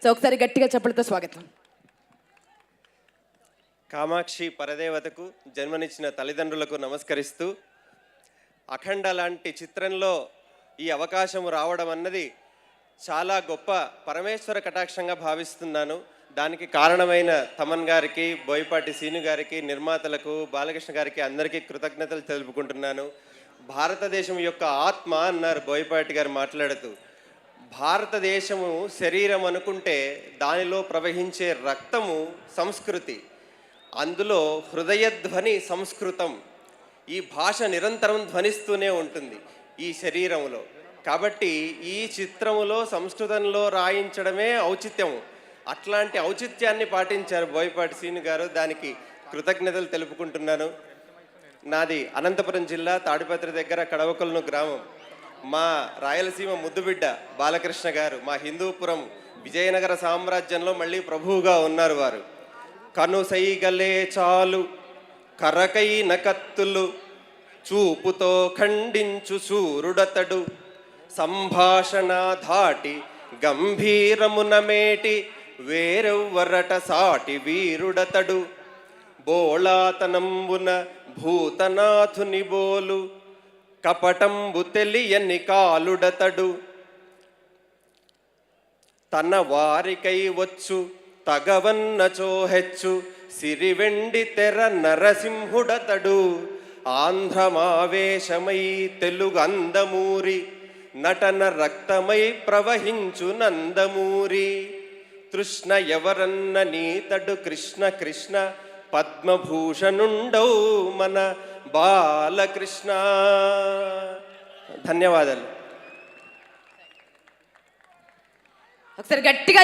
So ఒకసారి గట్టిగా చప్పలతో స్వాగతం. కామాక్షి పరదేవతకు జన్మనిచ్చిన తల్లిదండ్రులకు నమస్కరిస్తూ, అఖండ లాంటి చిత్రంలో ఈ అవకాశం రావడం అన్నది చాలా గొప్ప పరమేశ్వర కటాక్షంగా భావిస్తున్నాను. దానికి కారణమైన తమన్ గారికి, బోయపాటి సీను గారికి, నిర్మాతలకు, బాలకృష్ణ గారికి అందరికీ కృతజ్ఞతలు తెలుపుకుంటున్నాను. భారతదేశం యొక్క ఆత్మ అన్నారు బోయపాటి గారు మాట్లాడుతూ. భారతదేశము శరీరం అనుకుంటే దానిలో ప్రవహించే రక్తము సంస్కృతి, అందులో హృదయధ్వని సంస్కృతం. ఈ భాష నిరంతరం ధ్వనిస్తూనే ఉంటుంది ఈ శరీరంలో. కాబట్టి ఈ చిత్రములో సంస్కృతంలో రాయించడమే ఔచిత్యము. అట్లాంటి ఔచిత్యాన్ని పాటించారు బోయపాటి సీను గారు. దానికి కృతజ్ఞతలు తెలుపుకుంటున్నాను. నాది అనంతపురం జిల్లా తాడిపత్రి దగ్గర కడవకొలను గ్రామం. మా రాయలసీమ ముద్దుబిడ్డ బాలకృష్ణ గారు మా హిందూపురం విజయనగర సామ్రాజ్యంలో మళ్ళీ ప్రభువుగా ఉన్నారు వారు. కనుసైగలే చాలు కరకైన కత్తులు చూపుతో ఖండించు సూరుడతడు, సంభాషణ ధాటి గంభీరమున మేటి వేరెవ్వరట సాటి వీరుడతడు, బోళాతనంబున భూతనాథుని బోలు కపటంబు తెలియని కాలుడతడు, తన వారికై వచ్చు తగవన్నచో హెచ్చు సిరివెండి తెర నరసింహుడతడు, ఆంధ్రమావేశమై తెలుగు అందమూరి నటన రక్తమై ప్రవహించు నందమూరి, తృష్ణ ఎవరన్న నీతడు కృష్ణ కృష్ణ పద్మభూషణుండౌ మన బాలకృష్ణ. ధన్యవాదాలు. ఒకసారి గట్టిగా